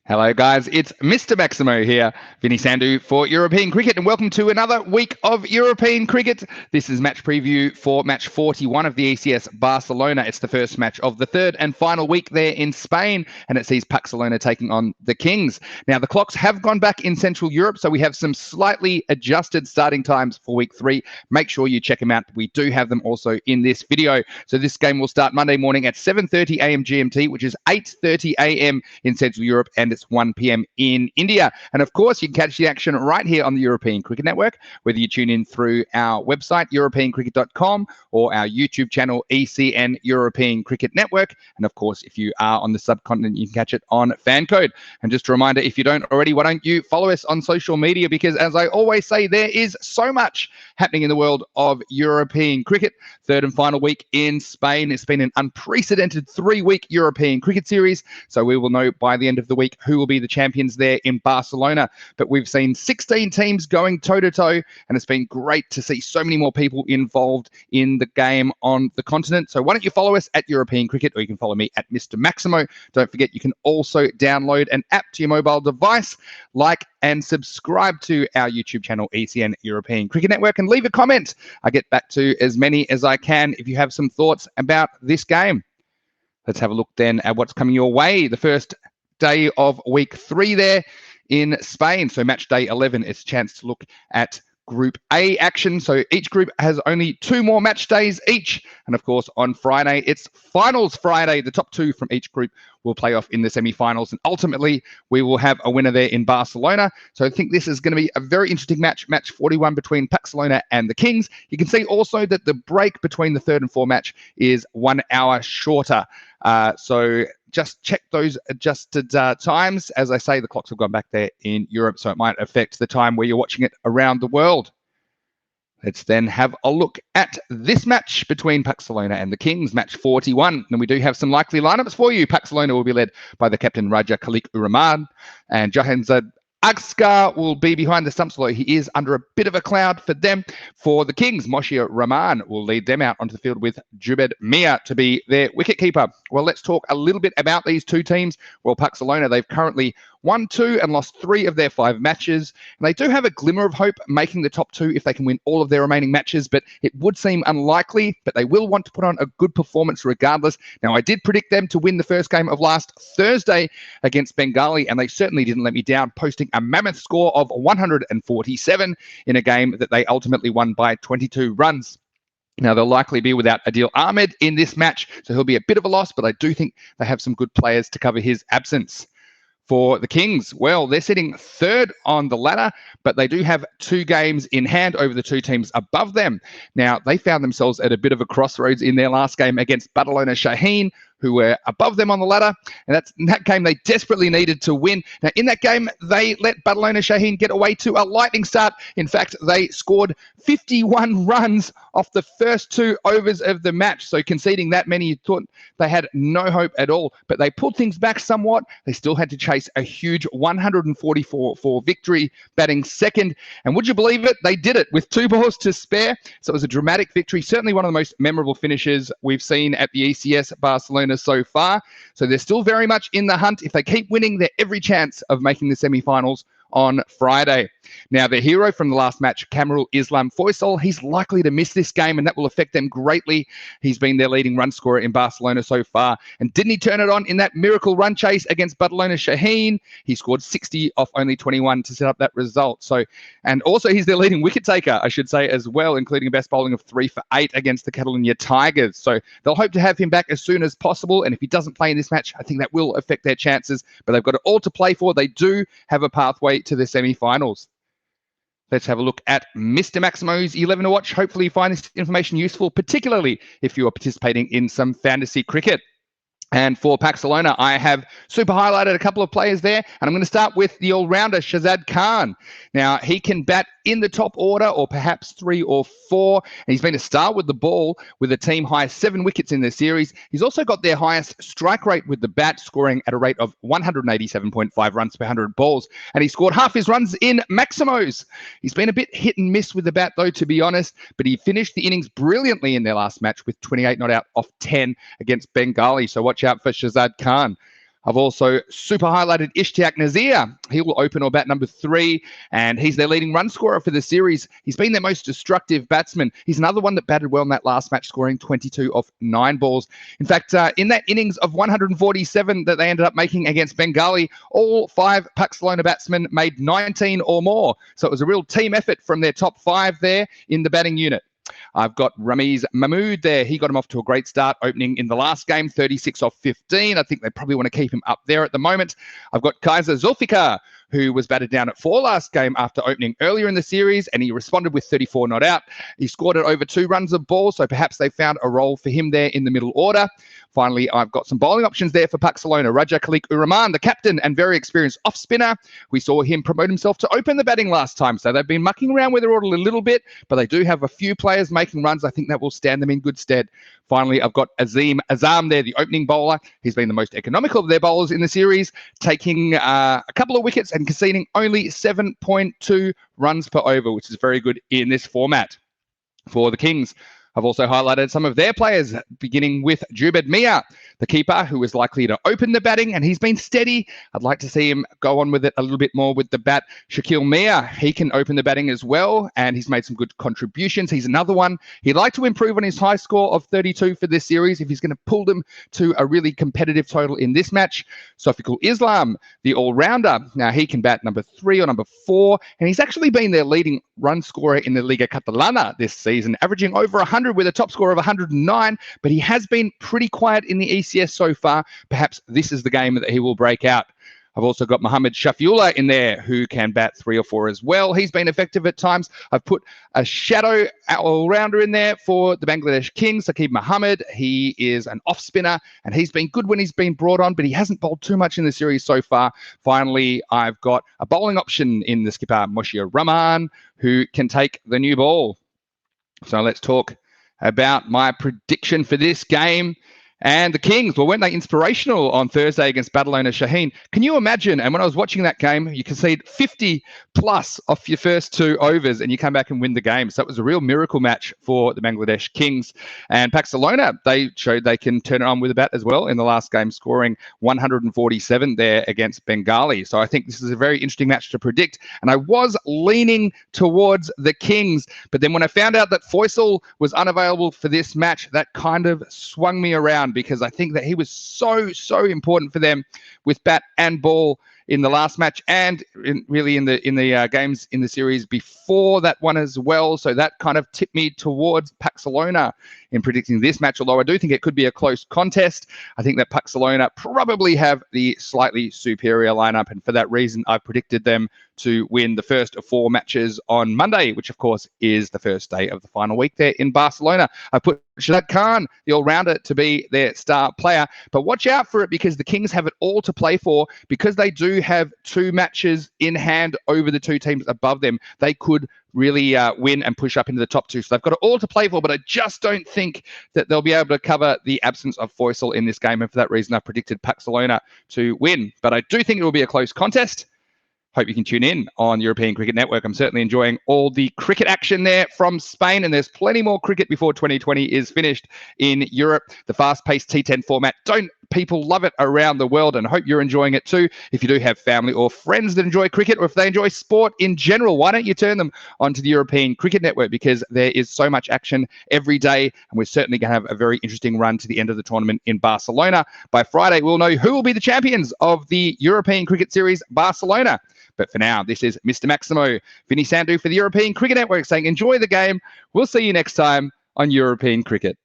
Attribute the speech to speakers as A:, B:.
A: Hello guys, it's Mr. Maximo here, Vinny Sandhu for European Cricket, and welcome to another week of European Cricket. This is match preview for match 41 of the ECS Barcelona. It's the first match of the third and final week there in Spain, and it sees Pakcelona taking on the Kings. Now, the clocks have gone back in Central Europe, so we have some slightly adjusted starting times for week 3. Make sure you check them out. We do have them also in this video. So this game will start Monday morning at 7:30 a.m. GMT, which is 8:30 a.m. in Central Europe, and it's 1 p.m. in India. And of course, you can catch the action right here on the European Cricket Network, whether you tune in through our website, europeancricket.com, or our YouTube channel, ECN European Cricket Network. And of course, if you are on the subcontinent, you can catch it on Fancode. And just a reminder, if you don't already, why don't you follow us on social media? Because as I always say, there is so much happening in the world of European cricket. Third and final week in Spain. It's been an unprecedented 3-week European cricket series. So we will know by the end of the week who will be the champions there in Barcelona. But we've seen 16 teams going toe-to-toe, and it's been great to see so many more people involved in the game on the continent. So why don't you follow us at European Cricket, or you can follow me at Mr. Maximo. Don't forget, you can also download an app to your mobile device, like and subscribe to our YouTube channel, ECN European Cricket Network, and leave a comment. I get back to as many as I can if you have some thoughts about this game. Let's have a look then at what's coming your way. The first day of week 3 there in Spain. So match day 11, it's a chance to look at Group A action. So each group has only 2 more match days each. And of course, on Friday, it's Finals Friday. The top 2 from each group will play off in the semi-finals. And ultimately, we will have a winner there in Barcelona. So I think this is going to be a very interesting match, match 41 between Pakcelona and the Kings. You can see also that the break between the third and fourth match is 1 hour shorter. So just check those adjusted times. As I say, the clocks have gone back there in Europe, so it might affect the time where you're watching it around the world. Let's then have a look at this match between Pakcelona and the Kings, match 41. And we do have some likely lineups for you. Pakcelona will be led by the captain Raja Khalik Uraman, and Jahanzad Agskar will be behind the stumps, although he is under a bit of a cloud for them. For the Kings, Moshia Rahman will lead them out onto the field with Jubed Mia to be their wicketkeeper. Well, let's talk a little bit about these two teams. Well, Pakcelona, they've currently won 2 and lost 3 of their 5 matches. And they do have a glimmer of hope making the top 2 if they can win all of their remaining matches, but it would seem unlikely, but they will want to put on a good performance regardless. Now, I did predict them to win the first game of last Thursday against Bengali, and they certainly didn't let me down, posting a mammoth score of 147 in a game that they ultimately won by 22 runs. Now, they'll likely be without Adil Ahmed in this match, so he'll be a bit of a loss, but I do think they have some good players to cover his absence. For the Kings, well, they're sitting third on the ladder, but they do have 2 games in hand over the 2 teams above them. Now, they found themselves at a bit of a crossroads in their last game against Barcelona Shaheen, who were above them on the ladder. And in that game, they desperately needed to win. Now, in that game, they let Barcelona Shaheen get away to a lightning start. In fact, they scored 51 runs off the first 2 overs of the match. So conceding that many, you thought they had no hope at all. But they pulled things back somewhat. They still had to chase a huge 144 for victory, batting second. And would you believe it? They did it with 2 balls to spare. So it was a dramatic victory. Certainly one of the most memorable finishes we've seen at the ECS Barcelona so far. So they're still very much in the hunt. If they keep winning, they're every chance of making the semi-finals on Friday. Now, the hero from the last match, Kamarul Islam Faisal, he's likely to miss this game, and that will affect them greatly. He's been their leading run scorer in Barcelona so far. And didn't he turn it on in that miracle run chase against Barcelona Shaheen? He scored 60 off only 21 to set up that result. So, and also he's their leading wicket taker, I should say, as well, including a best bowling of 3 for 8 against the Catalonia Tigers. So they'll hope to have him back as soon as possible. And if he doesn't play in this match, I think that will affect their chances. But they've got it all to play for. They do have a pathway to the semi-finals. Let's have a look at Mr. Maximo's 11 to watch. Hopefully you find this information useful, particularly if you are participating in some fantasy cricket. And for Pakcelona, I have super highlighted a couple of players there. And I'm going to start with the all-rounder, Shahzad Khan. Now, he can bat in the top order or perhaps 3 or 4. And he's been a star with the ball with a team high 7 wickets in the series. He's also got their highest strike rate with the bat, scoring at a rate of 187.5 runs per 100 balls. And he scored half his runs in MAXIMO'S. He's been a bit hit and miss with the bat, though, to be honest. But he finished the innings brilliantly in their last match with 28 not out off 10 against Bengali. So watch out for Shahzad Khan. I've also super highlighted Ishtiaq Nazir. He will open or bat number 3, and he's their leading run scorer for the series. He's been their most destructive batsman. He's another one that batted well in that last match, scoring 22 off 9 balls. In fact, in that innings of 147 that they ended up making against Bengali, all 5 Pakcelona batsmen made 19 or more. So it was a real team effort from their top 5 there in the batting unit. I've got Ramiz Mahmood there. He got him off to a great start, opening in the last game, 36 off 15. I think they probably want to keep him up there at the moment. I've got Kaiser Zulfikar, who was batted down at 4 last game after opening earlier in the series, and he responded with 34 not out. He scored at over 2 runs of ball, so perhaps they found a role for him there in the middle order. Finally, I've got some bowling options there for Pakcelona. Raja Khalik Uraman, the captain and very experienced off-spinner. We saw him promote himself to open the batting last time, so they've been mucking around with their order a little bit, but they do have a few players making runs. I think that will stand them in good stead. Finally, I've got Azim Azam there, the opening bowler. He's been the most economical of their bowlers in the series, taking a couple of wickets and conceding only 7.2 runs per over, which is very good in this format. For the Kings, I've also highlighted some of their players, beginning with Jubed Mia, the keeper, who is likely to open the batting, and he's been steady. I'd like to see him go on with it a little bit more with the bat. Shaquille Mia, he can open the batting as well, and he's made some good contributions. He's another one. He'd like to improve on his high score of 32 for this series if he's going to pull them to a really competitive total in this match. Sofikul Islam, the all-rounder. Now, he can bat number 3 or number 4, and he's actually been their leading run scorer in the Liga Catalana this season, averaging over 100 with a top score of 109, but he has been pretty quiet in the ECS so far. Perhaps this is the game that he will break out. I've also got Mohammad Shafiullah in there, who can bat 3 or 4 as well. He's been effective at times. I've put a shadow all-rounder in there for the Bangladesh Kings, Saqib Mohammed. He is an off-spinner, and he's been good when he's been brought on, but he hasn't bowled too much in the series so far. Finally, I've got a bowling option in the skipper, Moshia Rahman, who can take the new ball. So let's talk about my prediction for this game. And the Kings, well, weren't they inspirational on Thursday against Barcelona Shaheen? Can you imagine? And when I was watching that game, you concede 50 plus off your first 2 overs and you come back and win the game. So it was a real miracle match for the Bangladesh Kings. And Pakcelona, they showed they can turn it on with a bat as well in the last game, scoring 147 there against Bengali. So I think this is a very interesting match to predict. And I was leaning towards the Kings. But then when I found out that Faisal was unavailable for this match, that kind of swung me around, because I think that he was so important for them with bat and ball in the last match, and really in the games in the series before that one as well. So that kind of tipped me towards Pakcelona in predicting this match, although I do think it could be a close contest. I think that Pakcelona probably have the slightly superior lineup, and for that reason, I predicted them to win the first of 4 matches on Monday, which of course is the first day of the final week there in Barcelona. I put Shahid Khan, the all-rounder, to be their star player, but watch out for it, because the Kings have it all to play for, because they do have 2 matches in hand over the 2 teams above them. They could really win and push up into the top 2. So they've got it all to play for, but I just don't think that they'll be able to cover the absence of Faisal in this game. And for that reason, I predicted Pakcelona to win. But I do think it will be a close contest. Hope you can tune in on European Cricket Network. I'm certainly enjoying all the cricket action there from Spain, and there's plenty more cricket before 2020 is finished in Europe. The fast-paced T10 format, don't people love it around the world, and I hope you're enjoying it too. If you do have family or friends that enjoy cricket, or if they enjoy sport in general, why don't you turn them onto the European Cricket Network, because there is so much action every day, and we're certainly going to have a very interesting run to the end of the tournament in Barcelona. By Friday, we'll know who will be the champions of the European Cricket Series Barcelona. But for now, this is Mr. Maximo, Vinny Sandhu for the European Cricket Network, saying enjoy the game. We'll see you next time on European Cricket.